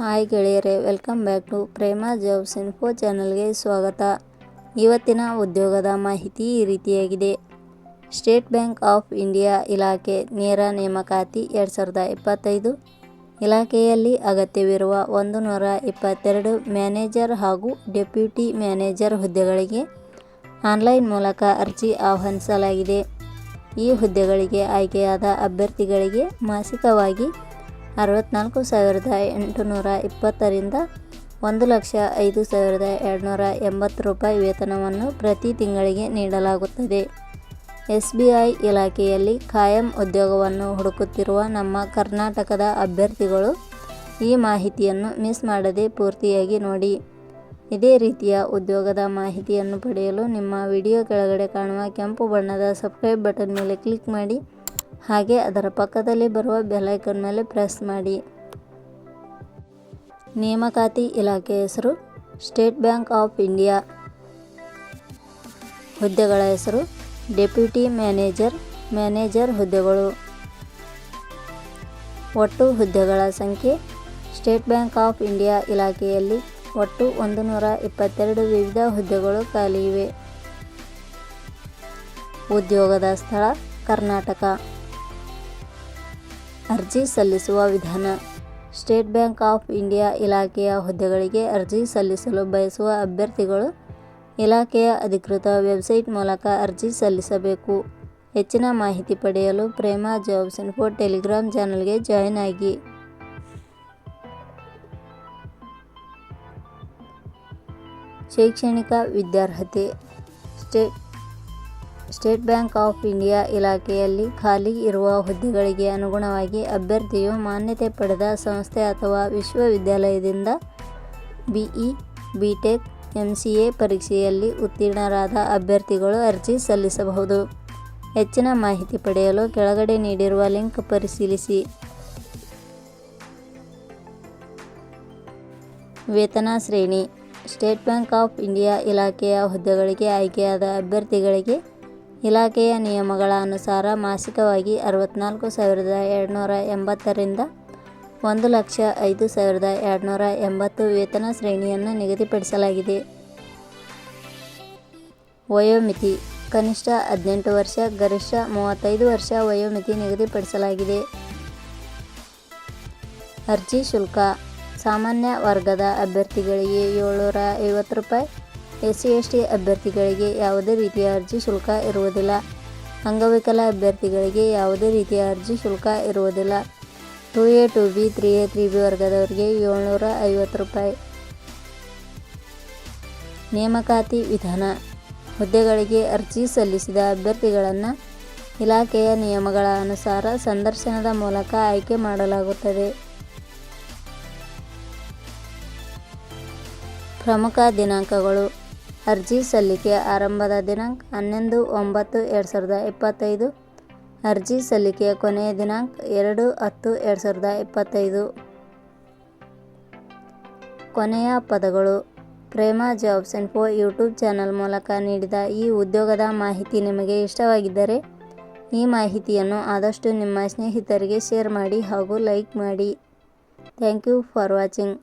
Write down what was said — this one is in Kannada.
ಹಾಯ್ ಗೆಳೆಯರೇ, welcome back to Prema jobs info ಚಾನಲ್ಗೆ ಸ್ವಾಗತ. ಇವತ್ತಿನ ಉದ್ಯೋಗದ ಮಾಹಿತಿ ಈ ರೀತಿಯಾಗಿದೆ. ಸ್ಟೇಟ್ ಬ್ಯಾಂಕ್ ಆಫ್ ಇಂಡಿಯಾ ಇಲಾಖೆ ನೇರ ನೇಮಕಾತಿ 2025 ಇಲಾಖೆಯಲ್ಲಿ ಅಗತ್ಯವಿರುವ 122 ಮ್ಯಾನೇಜರ್ ಹಾಗೂ ಡೆಪ್ಯೂಟಿ ಮ್ಯಾನೇಜರ್ ಹುದ್ದೆಗಳಿಗೆ ಆನ್ಲೈನ್ ಮೂಲಕ ಅರ್ಜಿ ಆಹ್ವಾನಿಸಲಾಗಿದೆ. ಈ ಹುದ್ದೆಗಳಿಗೆ ಆಯ್ಕೆಯಾದ ಅಭ್ಯರ್ಥಿಗಳಿಗೆ ಮಾಸಿಕವಾಗಿ 64,820 ರಿಂದ 1,05,280 ರೂಪಾಯಿ ವೇತನವನ್ನು ಪ್ರತಿ ತಿಂಗಳಿಗೆ ನೀಡಲಾಗುತ್ತದೆ. SBI ಇಲಾಖೆಯಲ್ಲಿ ಖಾಯಂ ಉದ್ಯೋಗವನ್ನು ಹುಡುಕುತ್ತಿರುವ ನಮ್ಮ ಕರ್ನಾಟಕದ ಅಭ್ಯರ್ಥಿಗಳು ಈ ಮಾಹಿತಿಯನ್ನು ಮಿಸ್ ಮಾಡದೆ ಪೂರ್ತಿಯಾಗಿ ನೋಡಿ. ಇದೇ ರೀತಿಯ ಉದ್ಯೋಗದ ಮಾಹಿತಿಯನ್ನು ಪಡೆಯಲು ನಿಮ್ಮ ವಿಡಿಯೋ ಕೆಳಗಡೆ ಕಾಣುವ ಕೆಂಪು ಬಣ್ಣದ ಸಬ್ಸ್ಕ್ರೈಬ್ ಬಟನ್ ಮೇಲೆ ಕ್ಲಿಕ್ ಮಾಡಿ, ಹಾಗೆ ಅದರ ಪಕ್ಕದಲ್ಲಿ ಬರುವ ಬೆಲ್ ಐಕಾನ್ ಮೇಲೆ ಪ್ರೆಸ್ ಮಾಡಿ. ನೇಮಕಾತಿ ಇಲಾಖೆ ಹೆಸರು ಸ್ಟೇಟ್ ಬ್ಯಾಂಕ್ ಆಫ್ ಇಂಡಿಯಾ. ಹುದ್ದೆಗಳ ಹೆಸರು ಡೆಪ್ಯೂಟಿ ಮ್ಯಾನೇಜರ್ ಹುದ್ದೆಗಳು. ಒಟ್ಟು ಹುದ್ದೆಗಳ ಸಂಖ್ಯೆ ಸ್ಟೇಟ್ ಬ್ಯಾಂಕ್ ಆಫ್ ಇಂಡಿಯಾ ಇಲಾಖೆಯಲ್ಲಿ ಒಟ್ಟು 122 ವಿವಿಧ ಹುದ್ದೆಗಳು ಖಾಲಿ ಇವೆ. ಉದ್ಯೋಗದ ಸ್ಥಳ ಕರ್ನಾಟಕ. ಅರ್ಜಿ ಸಲ್ಲಿಸುವ ವಿಧಾನ. ಸ್ಟೇಟ್ ಬ್ಯಾಂಕ್ ಆಫ್ ಇಂಡಿಯಾ ಇಲಾಖೆಯ ಹುದ್ದೆಗಳಿಗೆ ಅರ್ಜಿ ಸಲ್ಲಿಸಲು ಬಯಸುವ ಅಭ್ಯರ್ಥಿಗಳು ಇಲಾಖೆಯ ಅಧಿಕೃತ ವೆಬ್ಸೈಟ್ ಮೂಲಕ ಅರ್ಜಿ ಸಲ್ಲಿಸಬೇಕು. ಹೆಚ್ಚಿನ ಮಾಹಿತಿ ಪಡೆಯಲು ಪ್ರೇಮಾ ಜಾಬ್ಸ್ ಇನ್ಫೋ ಟೆಲಿಗ್ರಾಮ್ ಚಾನಲ್ಗೆ ಜಾಯಿನ್ ಆಗಿ. ಶೈಕ್ಷಣಿಕ ವಿದ್ಯಾರ್ಹತೆ. ಸ್ಟೇಟ್ ಬ್ಯಾಂಕ್ ಆಫ್ ಇಂಡಿಯಾ ಇಲಾಖೆಯಲ್ಲಿ ಖಾಲಿ ಇರುವ ಹುದ್ದೆಗಳಿಗೆ ಅನುಗುಣವಾಗಿ ಅಭ್ಯರ್ಥಿಯು ಮಾನ್ಯತೆ ಪಡೆದ ಸಂಸ್ಥೆ ಅಥವಾ ವಿಶ್ವವಿದ್ಯಾಲಯದಿಂದ BE, BTech, MCA ಪರೀಕ್ಷೆಯಲ್ಲಿ ಉತ್ತೀರ್ಣರಾದ ಅಭ್ಯರ್ಥಿಗಳು ಅರ್ಜಿ ಸಲ್ಲಿಸಬಹುದು. ಹೆಚ್ಚಿನ ಮಾಹಿತಿ ಪಡೆಯಲು ಕೆಳಗಡೆ ನೀಡಿರುವ ಲಿಂಕ್ ಪರಿಶೀಲಿಸಿ. ವೇತನ ಶ್ರೇಣಿ. ಸ್ಟೇಟ್ ಬ್ಯಾಂಕ್ ಆಫ್ ಇಂಡಿಯಾ ಇಲಾಖೆಯ ಹುದ್ದೆಗಳಿಗೆ ಆಯ್ಕೆಯಾದ ಅಭ್ಯರ್ಥಿಗಳಿಗೆ ಇಲಾಖೆಯ ನಿಯಮಗಳ ಅನುಸಾರ ಮಾಸಿಕವಾಗಿ 64,280 ರಿಂದ 1,05,280 ವೇತನ ಶ್ರೇಣಿಯನ್ನು ನಿಗದಿಪಡಿಸಲಾಗಿದೆ. ವಯೋಮಿತಿ. ಕನಿಷ್ಠ 18 ವರ್ಷ, ಗರಿಷ್ಠ 35 ವರ್ಷ ವಯೋಮಿತಿ ನಿಗದಿಪಡಿಸಲಾಗಿದೆ. ಅರ್ಜಿ ಶುಲ್ಕ. ಸಾಮಾನ್ಯ ವರ್ಗದ ಅಭ್ಯರ್ಥಿಗಳಿಗೆ 750 ರೂಪಾಯಿ. SC/ST ಅಭ್ಯರ್ಥಿಗಳಿಗೆ ಯಾವುದೇ ರೀತಿಯ ಅರ್ಜಿ ಶುಲ್ಕ ಇರುವುದಿಲ್ಲ. ಅಂಗವಿಕಲ ಅಭ್ಯರ್ಥಿಗಳಿಗೆ ಯಾವುದೇ ರೀತಿಯ ಅರ್ಜಿ ಶುಲ್ಕ ಇರುವುದಿಲ್ಲ. 2A, 2B, 3A, 3B ವರ್ಗದವರಿಗೆ 750 ರೂಪಾಯಿ. ನೇಮಕಾತಿ ವಿಧಾನ. ಹುದ್ದೆಗಳಿಗೆ ಅರ್ಜಿ ಸಲ್ಲಿಸಿದ ಅಭ್ಯರ್ಥಿಗಳನ್ನು ಇಲಾಖೆಯ ನಿಯಮಗಳ ಅನುಸಾರ ಸಂದರ್ಶನದ ಮೂಲಕ ಆಯ್ಕೆ ಮಾಡಲಾಗುತ್ತದೆ. ಪ್ರಮುಖ ದಿನಾಂಕಗಳು. ಅರ್ಜಿ ಸಲ್ಲಿಕೆ ಆರಂಭದ ದಿನಾಂಕ 11/9/2025. ಅರ್ಜಿ ಸಲ್ಲಿಕೆಯ ಕೊನೆಯ ದಿನಾಂಕ 2/10/2025. ಕೊನೆಯ ಪದಗಳು. Prema jobs info YouTube channel ಮೂಲಕ ನೀಡಿದ ಈ ಉದ್ಯೋಗದ ಮಾಹಿತಿ ನಿಮಗೆ ಇಷ್ಟವಾಗಿದ್ದರೆ ಈ ಮಾಹಿತಿಯನ್ನು ಆದಷ್ಟು ನಿಮ್ಮ ಸ್ನೇಹಿತರಿಗೆ ಶೇರ್ ಮಾಡಿ ಹಾಗೂ ಲೈಕ್ ಮಾಡಿ. Thank you for watching.